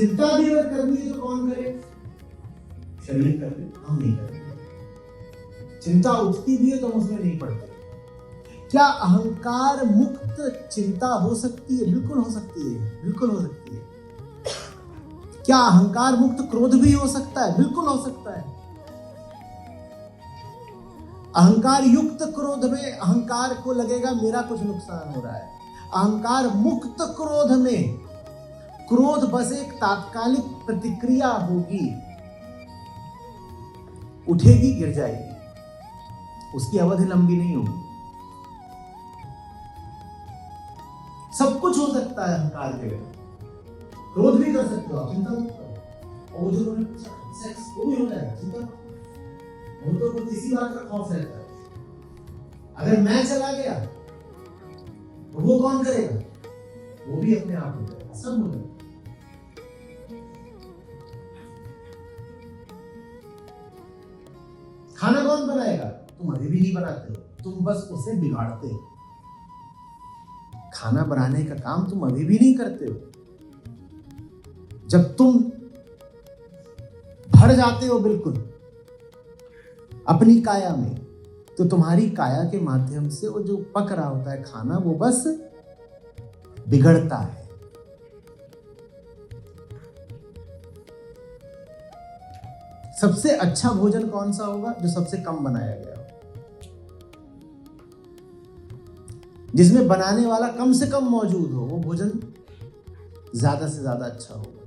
चिंता भी अगर करनी है तो कौन करे? शरीर कर ले, हम नहीं करते। चिंता उठती भी है तो हम उसमें नहीं पड़ते। क्या अहंकार मुक्त चिंता हो सकती है? बिल्कुल हो सकती है, बिल्कुल हो सकती है। क्या अहंकार मुक्त क्रोध भी हो सकता है? बिल्कुल हो सकता है। अहंकार युक्त क्रोध में अहंकार को लगेगा मेरा कुछ नुकसान हो रहा है। अहंकार मुक्त क्रोध में क्रोध बस एक तात्कालिक प्रतिक्रिया होगी, उठेगी गिर जाएगी, उसकी अवधि लंबी नहीं होगी। सब कुछ हो सकता है अहंकार के लिए। क्रोध भी कर सकते हो आप, चिंता मत करो। और जो उन्होंने पूछा सेक्स, वो भी हो जाएगा, चिंता मत करो। वो तो कुछ इसी बात का खौफ रहता है। अगर मैं चला गया तो वो कौन करेगा? वो भी अपने आप हो जाएगा, सब हो जाएगा। खाना कौन बनाएगा? तुम अभी भी नहीं बनाते हो, तुम बस उसे बिगाड़ते हो। खाना बनाने का काम तुम अभी भी नहीं करते हो। जब तुम भर जाते हो बिल्कुल अपनी काया में, तो तुम्हारी काया के माध्यम से वो जो पक रहा होता है खाना, वो बस बिगड़ता है। सबसे अच्छा भोजन कौन सा होगा? जो सबसे कम बनाया गया हो, जिसमें बनाने वाला कम से कम मौजूद हो, वो भोजन ज्यादा से ज्यादा अच्छा होगा।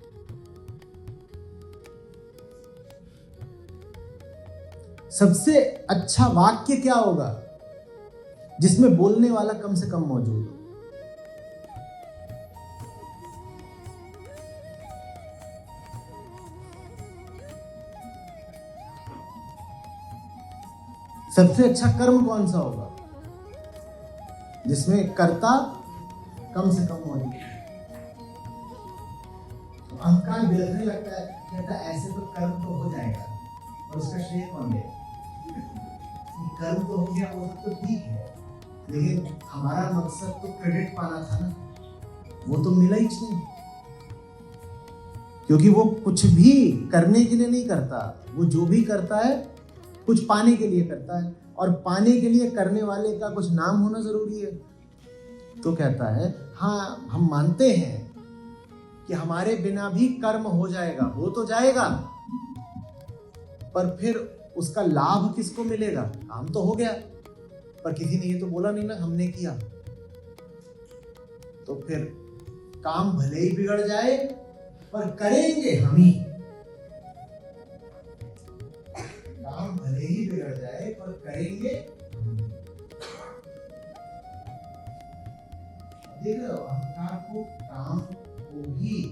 सबसे अच्छा वाक्य क्या होगा? जिसमें बोलने वाला कम से कम मौजूद हो। सबसे अच्छा कर्म कौन सा होगा? जिसमें कर्ता कम से कम मौजूद है। तो अहंकार बिलखने लगता है, कहता है ऐसे तो कर्म तो हो जाएगा, और उसका श्रेय कौन लेगा? कर्म तो हो गया, वो सब तो ठीक है, लेकिन हमारा मकसद तो क्रेडिट पाना था ना, वो तो मिला ही नहीं। क्योंकि वो कुछ भी करने के लिए नहीं करता, वो जो भी करता है कुछ पाने के लिए करता है, और पाने के लिए करने वाले का कुछ नाम होना जरूरी है। तो कहता है हाँ, हम मानते हैं कि हमारे बिना भी कर्म हो जाएगा, हो तो जाएगा, पर फिर उसका लाभ किसको मिलेगा? काम तो हो गया, पर किसी ने ये तो बोला नहीं ना हमने किया। तो फिर काम भले ही बिगड़ जाए, पर करेंगे हम ही। काम भले ही बिगड़ जाए, पर करेंगे हम ही। देख रहे हो, अहंकार को काम को भी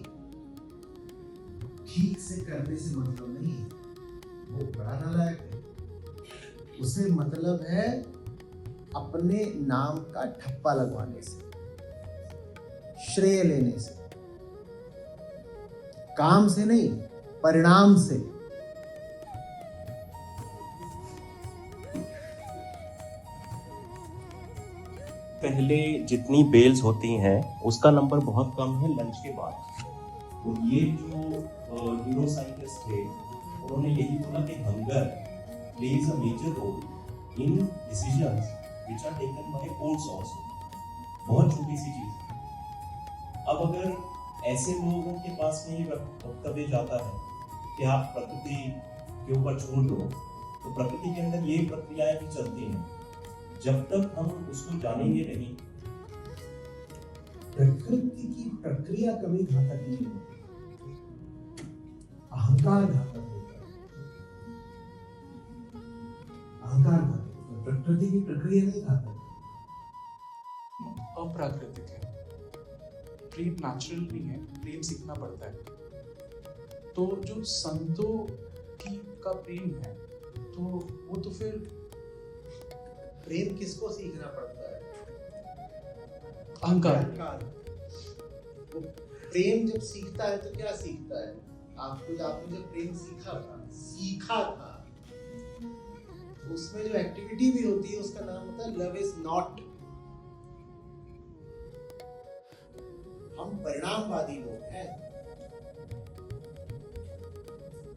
ठीक से करने से मतलब नहीं है, वो बड़ा नालायक है। उसे मतलब है अपने नाम का ठप्पा लगवाने से, श्रेय लेने से, काम से नहीं, परिणाम से। पहले जितनी बेल्स होती हैं उसका नंबर बहुत कम है लंच के बाद। तो ये जो न्यूरोसाइंटिस्ट थे, उन्होंने यही बोला कि hunger plays a major role in decisions which are taken by courts also. बहुत छोटी सी चीज। अब अगर ऐसे लोगों के पास में ये वक्तव्य जाता है कि आप प्रकृति के ऊपर छोड़ दो, तो प्रकृति के अंदर ये प्रक्रियाएं भी चलती हैं। जब तक हम उसको जानेंगे नहीं, प्रकृति की प्रक्रिया कभी घातक नहीं होती, अहंकार घातक होता है। अहंकार घातक होता है, प्रकृति की प्रक्रिया नहीं घातक। अप्राकृतिक है, प्रेम नेचुरल नहीं है, प्रेम सीखना पड़ता है। तो जो संतों का प्रेम है, तो वो तो फिर प्रेम किसको सीखना पड़ता है? अहंकार। वो प्रेम जब सीखता है तो क्या सीखता है? आपने जब प्रेम सीखा था, तो उसमें जो एक्टिविटी भी होती है उसका नाम होता है लव इज नॉट। हम परिणामवादी लोग हैं,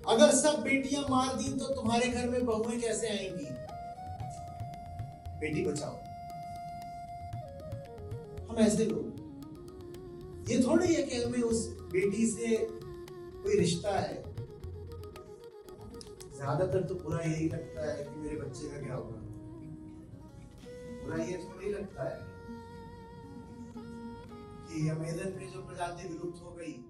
अगर सब बेटियां मार दी तो तुम्हारे घर में बहुएं कैसे आएंगी? बेटी बचाओ। हम ऐसे लोग, ये थोड़ी है कि हमें उस बेटी से कोई रिश्ता है। ज्यादातर तो बुरा यही लगता है कि मेरे बच्चे का क्या होगा। बुरा ये थोड़ी लगता है कि अमेजन में जो प्रजाति विलुप्त हो गई